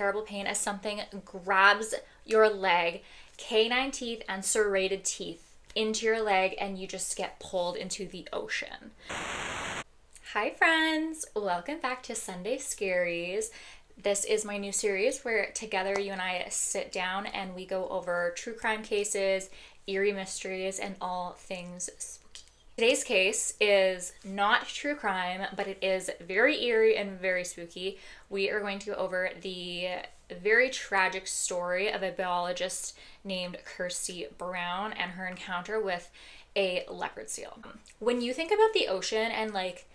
terrible pain as something grabs your leg, canine teeth and serrated teeth into your leg, and you just get pulled into the ocean. Hi friends, welcome back to Sunday Scaries. This is my new series where together you and I sit down and we go over true crime cases, eerie mysteries, and all things spooky. Today's case is not true crime, but it is very eerie and very spooky. We are going to go over the very tragic story of a biologist named Kirsty Brown and her encounter with a leopard seal. When you think about the ocean and like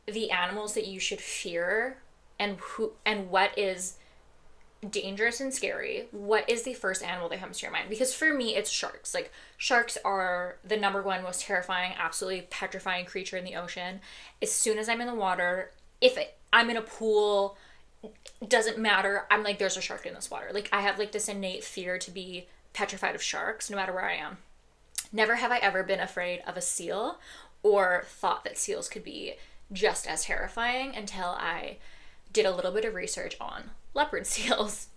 the animals that you should fear and what is dangerous and scary, what is the first animal that comes to your mind? Because for me, it's sharks. Like, sharks are the number one most terrifying, absolutely petrifying creature in the ocean. As soon as I'm in the water, I'm in a pool, doesn't matter. I'm like, there's a shark in this water. Like, I have like this innate fear to be petrified of sharks no matter where I am. Never have I ever been afraid of a seal or thought that seals could be just as terrifying until I did a little bit of research on leopard seals.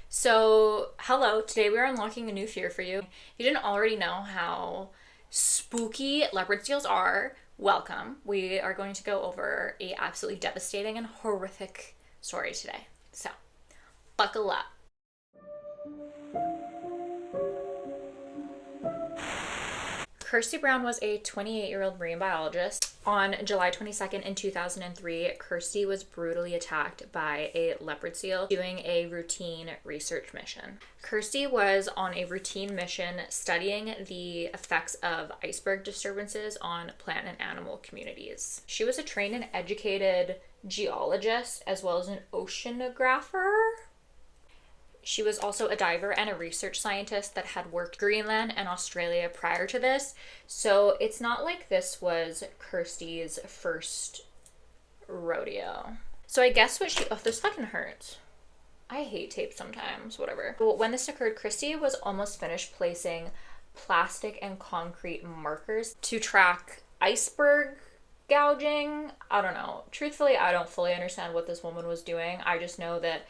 So, hello, today we are unlocking a new fear for you. If you didn't already know how spooky leopard seals are, welcome. We are going to go over a absolutely devastating and horrific story today. So, buckle up. Kirsty Brown was a 28-year-old marine biologist. On July 22nd in 2003, Kirsty was brutally attacked by a leopard seal doing a routine research mission. Kirsty was on a routine mission studying the effects of iceberg disturbances on plant and animal communities. She was a trained and educated geologist as well as an oceanographer. She was also a diver and a research scientist that had worked Greenland and Australia prior to this. So it's not like this was Kirsty's first rodeo. So I guess this fucking hurts. I hate tape sometimes, whatever. But when this occurred, Kirsty was almost finished placing plastic and concrete markers to track iceberg gouging. I don't know. Truthfully, I don't fully understand what this woman was doing. I just know that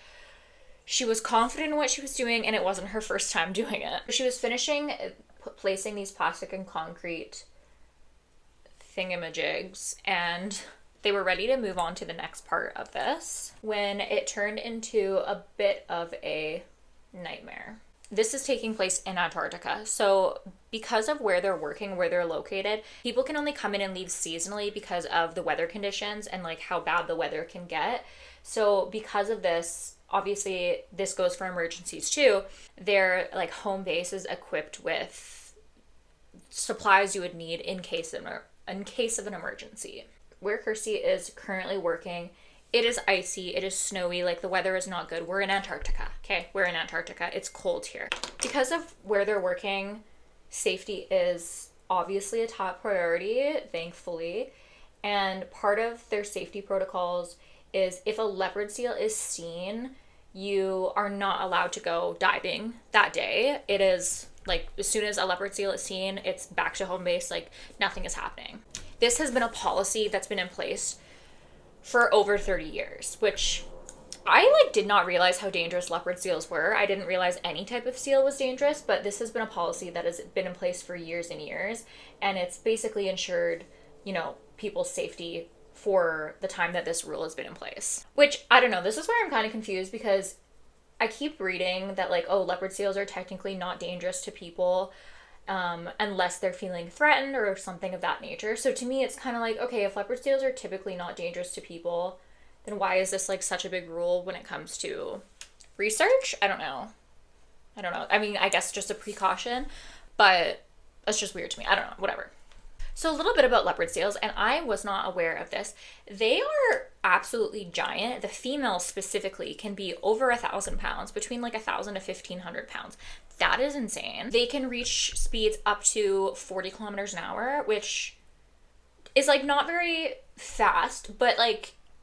she was confident in what she was doing, and it wasn't her first time doing it. She was finishing placing these plastic and concrete thingamajigs, and they were ready to move on to the next part of this when it turned into a bit of a nightmare. This is taking place in Antarctica. So because of where they're working, where they're located, people can only come in and leave seasonally because of the weather conditions and like how bad the weather can get. So because of this, obviously this goes for emergencies too. Their like home base is equipped with supplies you would need in case of an emergency. Where Kirsty is currently working, it is icy, it is snowy, like the weather is not good. We're in Antarctica, okay? We're in Antarctica. It's cold here. Because of where they're working, safety is obviously a top priority, thankfully. And part of their safety protocols is if a leopard seal is seen, you are not allowed to go diving that day. It is like as soon as a leopard seal is seen, it's back to home base, like nothing is happening. This has been a policy that's been in place for over 30 years, which I did not realize how dangerous leopard seals were. I didn't realize any type of seal was dangerous, but this has been a policy that has been in place for years and years, and it's basically ensured, people's safety for the time that this rule has been in place. Which, I don't know, this is where I'm kind of confused because I keep reading that leopard seals are technically not dangerous to people unless they're feeling threatened or something of that nature. So to me, it's kind of like, okay, if leopard seals are typically not dangerous to people, then why is this such a big rule when it comes to research? I don't know. I mean, I guess just a precaution, but that's just weird to me. I don't know, whatever. So a little bit about leopard seals, and I was not aware of this. They are absolutely giant. The females specifically can be over 1,000 pounds, between 1,000 to 1,500 pounds. That is insane. They can reach speeds up to 40 kilometers an hour, which is not very fast, but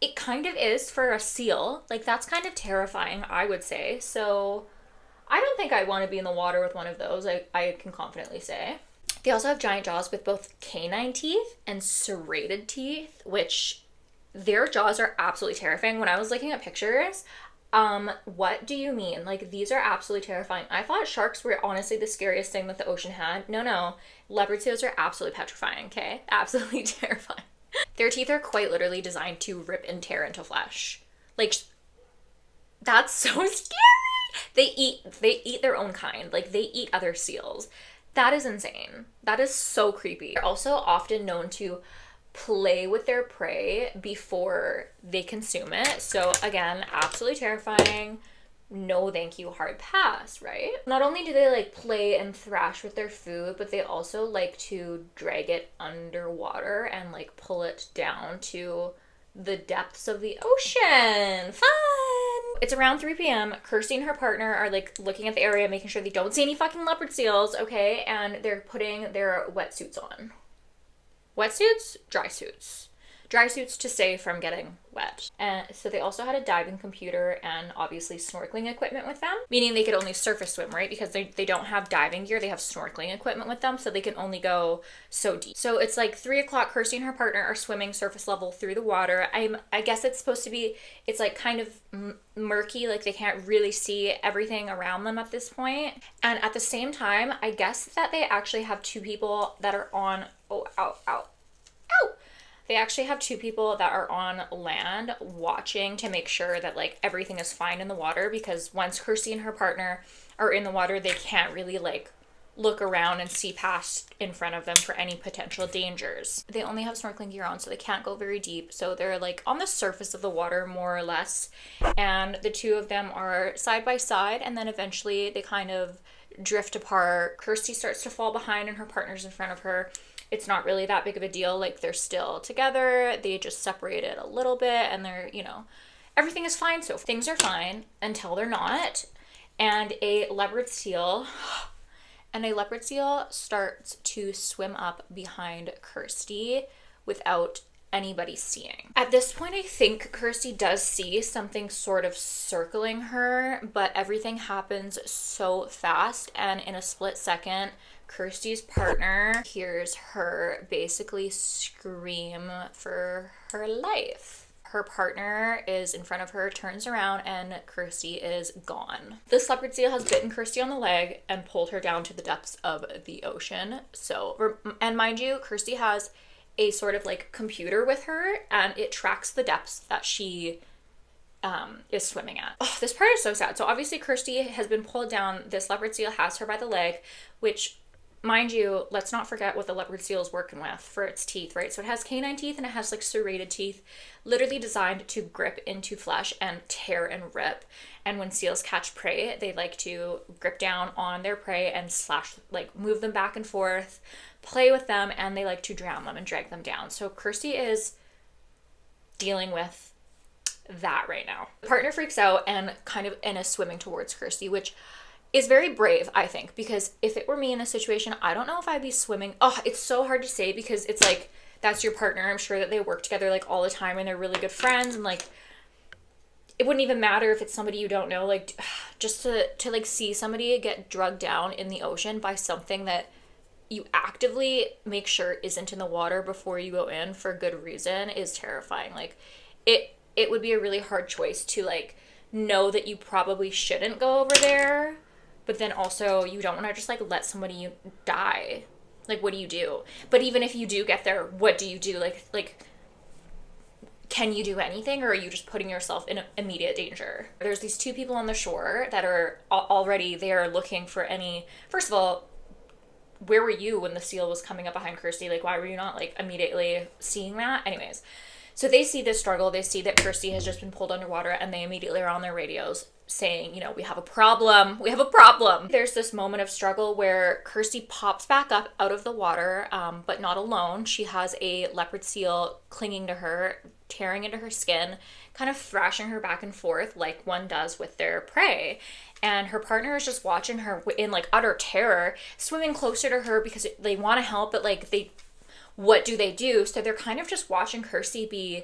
it kind of is for a seal. That's kind of terrifying, I would say. So I don't think I want to be in the water with one of those, I can confidently say. They also have giant jaws with both canine teeth and serrated teeth, which their jaws are absolutely terrifying. When I was looking at pictures, What do you mean? Like, these are absolutely terrifying. I thought sharks were honestly the scariest thing that the ocean had. No. Leopard seals are absolutely petrifying, okay? Absolutely terrifying. Their teeth are quite literally designed to rip and tear into flesh. Like, that's so scary. They eat their own kind. Like, they eat other seals. That is insane. That is so creepy. They're also often known to play with their prey before they consume it. So again, absolutely terrifying. No thank you, hard pass, right? Not only do they like play and thrash with their food, but they also like to drag it underwater and like pull it down to the depths of the ocean. Fun! It's around 3 p.m. Kirsty and her partner are like looking at the area, making sure they don't see any fucking leopard seals, okay? And they're putting their wetsuits on. Wetsuits? Dry suits. Dry suits to stay from getting wet. And so they also had a diving computer and obviously snorkeling equipment with them, meaning they could only surface swim, right? Because they don't have diving gear, they have snorkeling equipment with them, so they can only go so deep. So it's like 3 o'clock, Kirsty and her partner are swimming surface level through the water. I guess it's supposed to be, it's like kind of murky, like they can't really see everything around them at this point. And at the same time, I guess that they actually have two people that are on, they actually have two people that are on land watching to make sure that like everything is fine in the water, because once Kirsty and her partner are in the water, they can't really like look around and see past in front of them for any potential dangers. They only have snorkeling gear on, so they can't go very deep. So they're like on the surface of the water more or less. And the two of them are side by side, and then eventually they kind of drift apart. Kirsty starts to fall behind and her partner's in front of her. It's not really that big of a deal. Like, they're still together. They just separated a little bit and they're, you know, everything is fine. So things are fine until they're not. And a leopard seal starts to swim up behind Kirsty without anybody seeing. At this point, I think Kirsty does see something sort of circling her, but everything happens so fast, and in a split second, Kirsty's partner hears her basically scream for her life. Her partner is in front of her, turns around, and Kirsty is gone. This leopard seal has bitten Kirsty on the leg and pulled her down to the depths of the ocean. So, and mind you, Kirsty has a sort of like computer with her, and it tracks the depths that she is swimming at. Oh, this part is so sad. So obviously Kirsty has been pulled down. This leopard seal has her by the leg, which, mind you, let's not forget what the leopard seal is working with for its teeth, right? So it has canine teeth and it has like serrated teeth, literally designed to grip into flesh and tear and rip. And when seals catch prey, they like to grip down on their prey and slash, like move them back and forth, play with them, and they like to drown them and drag them down. So Kirsty is dealing with that right now. The partner freaks out and is swimming towards Kirsty, which is very brave, I think, because if it were me in this situation, I don't know if I'd be swimming. Oh, it's so hard to say because it's like, that's your partner. I'm sure that they work together like all the time and they're really good friends, and like, it wouldn't even matter if it's somebody you don't know. Like, just to like see somebody get drugged down in the ocean by something that you actively make sure isn't in the water before you go in for good reason is terrifying. Like, it would be a really hard choice to like know that you probably shouldn't go over there, but then also you don't want to just like let somebody die. Like, what do you do? But even if you do get there, what do you do? Like can you do anything, or are you just putting yourself in immediate danger? There's these two people on the shore that are already there looking for any. First of all, where were you when the seal was coming up behind Kirsty? Like, why were you not like immediately seeing that? Anyways, so they see this struggle. They see that Kirsty has just been pulled underwater, and they immediately are on their radios saying, you know, we have a problem. We have a problem. There's this moment of struggle where Kirsty pops back up out of the water, but not alone. She has a leopard seal clinging to her, tearing into her skin, kind of thrashing her back and forth like one does with their prey. And her partner is just watching her in like utter terror, swimming closer to her because they want to help, but like what do they do? So they're kind of just watching Kirsty be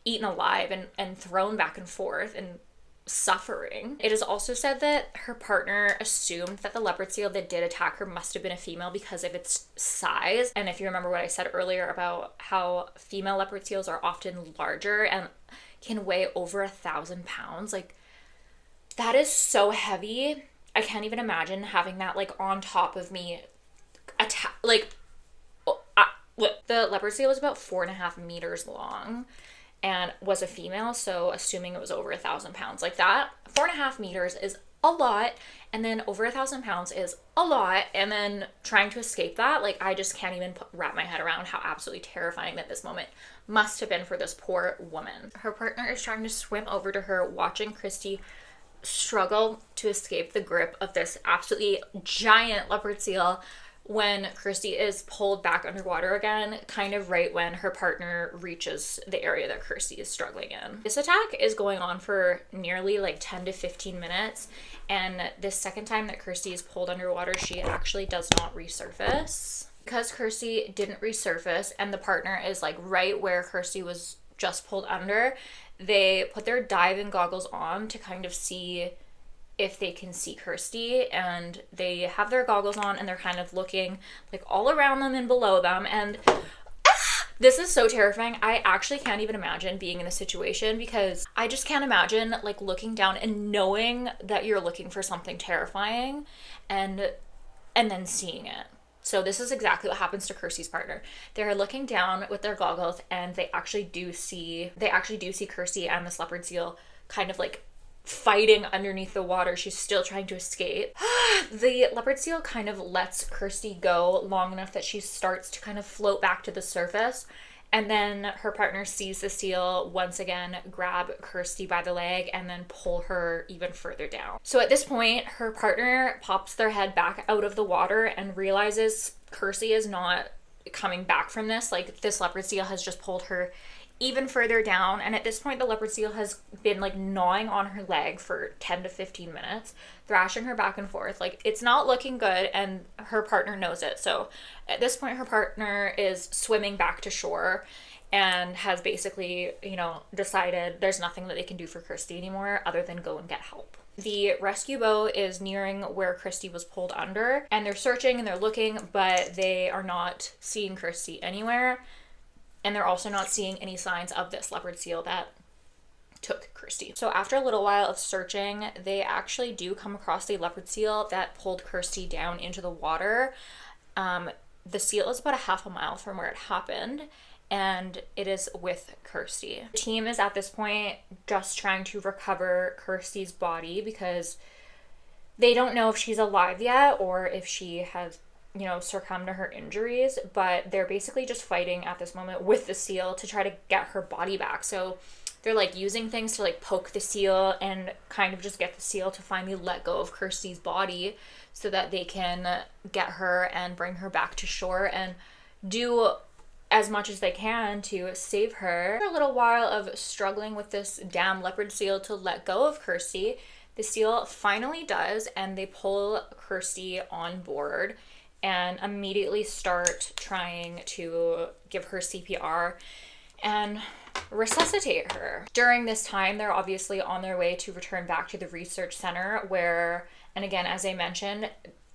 eaten alive and thrown back and forth and suffering. It is also said that her partner assumed that the leopard seal that did attack her must have been a female because of its size. And if you remember what I said earlier about how female leopard seals are often larger and can weigh over 1,000 pounds, like, That is so heavy. I can't even imagine having that like on top of me. Like, the leopard seal was about 4.5 meters long and was a female, so assuming it was over 1,000 pounds, like that 4.5 meters is a lot, and then over 1,000 pounds is a lot, and then trying to escape that, like I just can't even wrap my head around how absolutely terrifying that this moment must have been for this poor woman. Her partner is trying to swim over to her, watching Kirsty struggle to escape the grip of this absolutely giant leopard seal, when Kirsty is pulled back underwater again, kind of right when her partner reaches the area that Kirsty is struggling in. This attack is going on for nearly like 10 to 15 minutes, and this second time that Kirsty is pulled underwater, she actually does not resurface. Because Kirsty didn't resurface and the partner is like right where Kirsty was just pulled under, they put their diving goggles on to kind of see if they can see Kirsty, and they have their goggles on and they're kind of looking like all around them and below them, and this is so terrifying. I actually can't even imagine being in this situation, because I just can't imagine like looking down and knowing that you're looking for something terrifying and then seeing it. So this is exactly what happens to Kirsty's partner. They're looking down with their goggles and they actually do see Kirsty and this leopard seal kind of like fighting underneath the water. She's still trying to escape. The leopard seal kind of lets Kirsty go long enough that she starts to kind of float back to the surface, and then her partner sees the seal once again grab Kirsty by the leg and then pull her even further down. So at this point, her partner pops their head back out of the water and realizes Kirsty is not coming back from this. Like, this leopard seal has just pulled her even further down, and at this point the leopard seal has been like gnawing on her leg for 10 to 15 minutes, thrashing her back and forth. Like, it's not looking good, and her partner knows it. So at this point her partner is swimming back to shore and has basically, decided there's nothing that they can do for Kirsty anymore other than go and get help. The rescue boat is nearing where Kirsty was pulled under, and they're searching and they're looking, but they are not seeing Kirsty anywhere. And they're also not seeing any signs of this leopard seal that took Kirsty. So after a little while of searching, they actually do come across the leopard seal that pulled Kirsty down into the water. The seal is about 1/2 mile from where it happened, and it is with Kirsty. The team is at this point just trying to recover Kirsty's body, because they don't know if she's alive yet or if she has succumb to her injuries, but they're basically just fighting at this moment with the seal to try to get her body back. So they're like using things to like poke the seal and kind of just get the seal to finally let go of Kirsty's body so that they can get her and bring her back to shore and do as much as they can to save her. After a little while of struggling with this damn leopard seal to let go of Kirsty, the seal finally does, and they pull Kirsty on board and immediately start trying to give her CPR and resuscitate her. During this time, they're obviously on their way to return back to the research center where, and again, as I mentioned,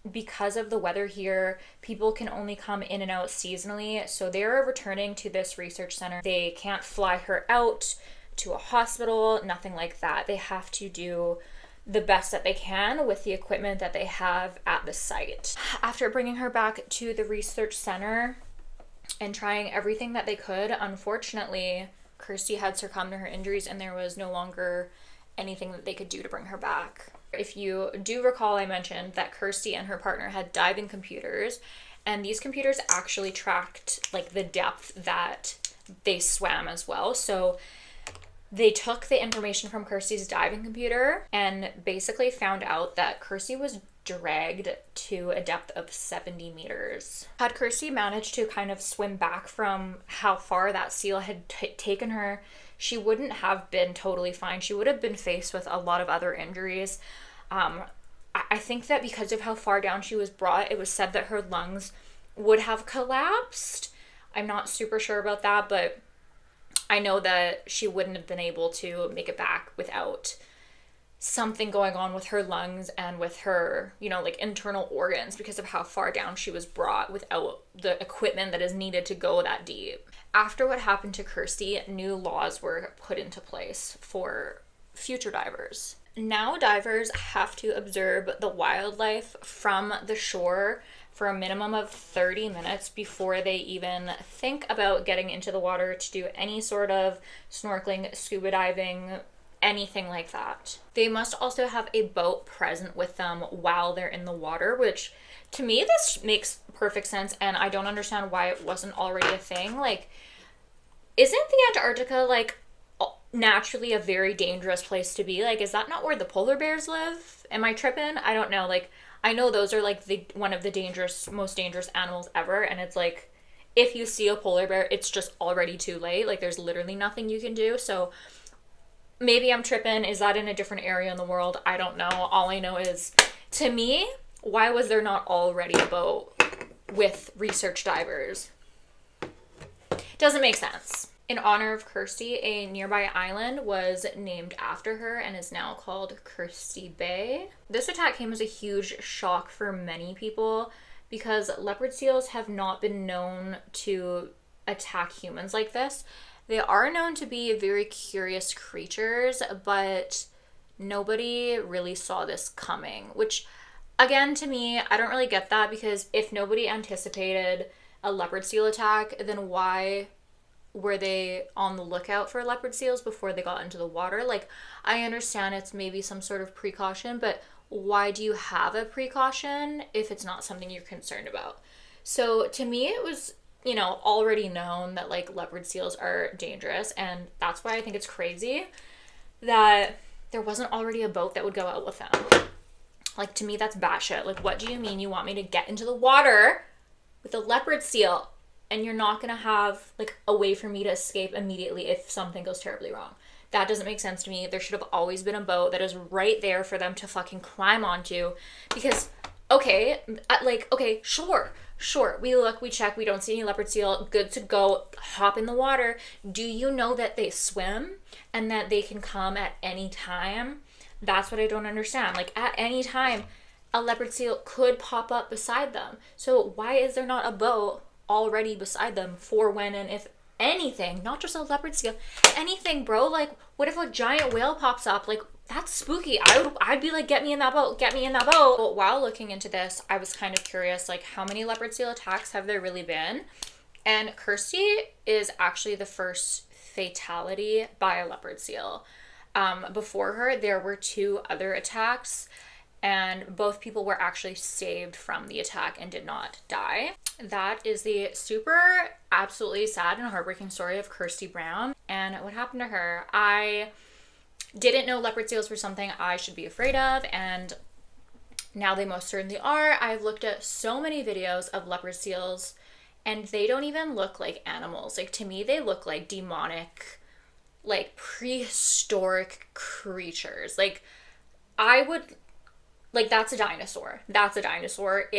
because of the weather here, people can only come in and out seasonally. So they're returning to this research center. They can't fly her out to a hospital, nothing like that. They have to do the best that they can with the equipment that they have at the site. After bringing her back to the research center and trying everything that they could, unfortunately, Kirsty had succumbed to her injuries and there was no longer anything that they could do to bring her back. If you do recall, I mentioned that Kirsty and her partner had diving computers, and these computers actually tracked like the depth that they swam as well. So they took the information from Kirsty's diving computer and basically found out that Kirsty was dragged to a depth of 70 meters. Had Kirsty managed to kind of swim back from how far that seal had taken her, she wouldn't have been totally fine. She would have been faced with a lot of other injuries. I think that because of how far down she was brought, it was said that her lungs would have collapsed. I'm not super sure about that, but I know that she wouldn't have been able to make it back without something going on with her lungs and with her, like internal organs, because of how far down she was brought without the equipment that is needed to go that deep. After what happened to Kirsty, new laws were put into place for future divers. Now divers have to observe the wildlife from the shore for a minimum of 30 minutes before they even think about getting into the water to do any sort of snorkeling, scuba diving, anything like that. They must also have a boat present with them while they're in the water, which to me this makes perfect sense, and I don't understand why it wasn't already a thing. Like, isn't the Antarctica like naturally a very dangerous place to be? Like, is that not where the polar bears live? Am I tripping? I don't know. Like, I know those are like the one of the most dangerous animals ever, and it's like if you see a polar bear, it's just already too late. Like, there's literally nothing you can do. So maybe I'm tripping. Is that in a different area in the world? I don't know. All I know is, to me, why was there not already a boat with research divers? Doesn't make sense. In honor of Kirsty, a nearby island was named after her and is now called Kirsty Bay. This attack came as a huge shock for many people because leopard seals have not been known to attack humans like this. They are known to be very curious creatures, but nobody really saw this coming, which, again, to me, I don't really get that, because if nobody anticipated a leopard seal attack, then why were they on the lookout for leopard seals before they got into the water? Like, I understand it's maybe some sort of precaution, but why do you have a precaution if it's not something you're concerned about? So to me, it was, already known that like leopard seals are dangerous, and that's why I think it's crazy that there wasn't already a boat that would go out with them. Like, to me, that's batshit. Like, what do you mean you want me to get into the water with a leopard seal and you're not going to have like a way for me to escape immediately if something goes terribly wrong? That doesn't make sense to me. There should have always been a boat that is right there for them to fucking climb onto, because sure, we look, we check, we don't see any leopard seal, good to go, hop in the water. Do you know that they swim and that they can come at any time? That's what I don't understand. Like, at any time, a leopard seal could pop up beside them. So why is there not a boat already beside them for when and if anything, not just a leopard seal, anything, bro? Like, what if a giant whale pops up? Like, that's spooky. I'd be like, get me in that boat, get me in that boat. But while looking into this, I was kind of curious, like, how many leopard seal attacks have there really been? And Kirsty is actually the first fatality by a leopard seal. Before her, there were 2 other attacks, and both people were actually saved from the attack and did not die. That is the super absolutely sad and heartbreaking story of Kirsty Brown and what happened to her. I didn't know leopard seals were something I should be afraid of, and now they most certainly are. I've looked at so many videos of leopard seals, and they don't even look like animals. Like, to me, they look like demonic, like prehistoric creatures. Like, I would, like, that's a dinosaur. That's a dinosaur.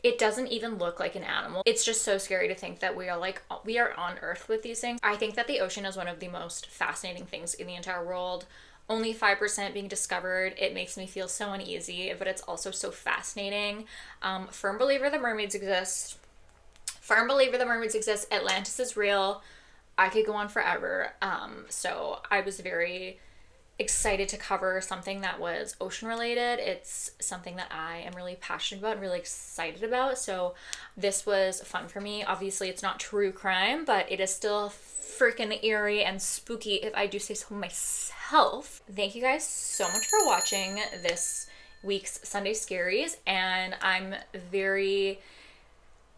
It doesn't even look like an animal. It's just so scary to think that we are on Earth with these things. I think that the ocean is one of the most fascinating things in the entire world. Only 5% being discovered. It makes me feel so uneasy, but it's also so fascinating. Firm believer the mermaids exist. Firm believer the mermaids exist. Atlantis is real. I could go on forever. So I was very excited to cover something that was ocean related. It's something that I am really passionate about and really excited about. So this was fun for me. Obviously, it's not true crime, but it is still freaking eerie and spooky, if I do say so myself. Thank you guys so much for watching this week's Sunday Scaries, and I'm very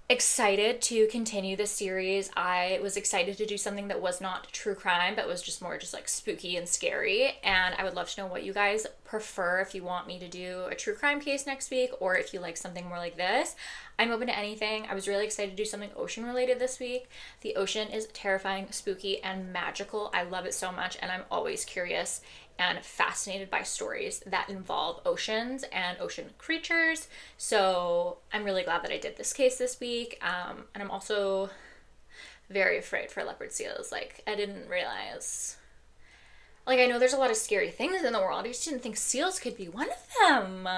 excited to continue this series. I was excited to do something that was not true crime, but was just more just like spooky and scary, and I would love to know what you guys prefer, if you want me to do a true crime case next week, or if you like something more like this. I'm open to anything. I was really excited to do something ocean related this week. The ocean is terrifying, spooky, and magical. I love it so much, and I'm always curious and fascinated by stories that involve oceans and ocean creatures. So I'm really glad that I did this case this week. And I'm also very afraid for leopard seals. Like, I didn't realize, like, I know there's a lot of scary things in the world. I just didn't think seals could be one of them.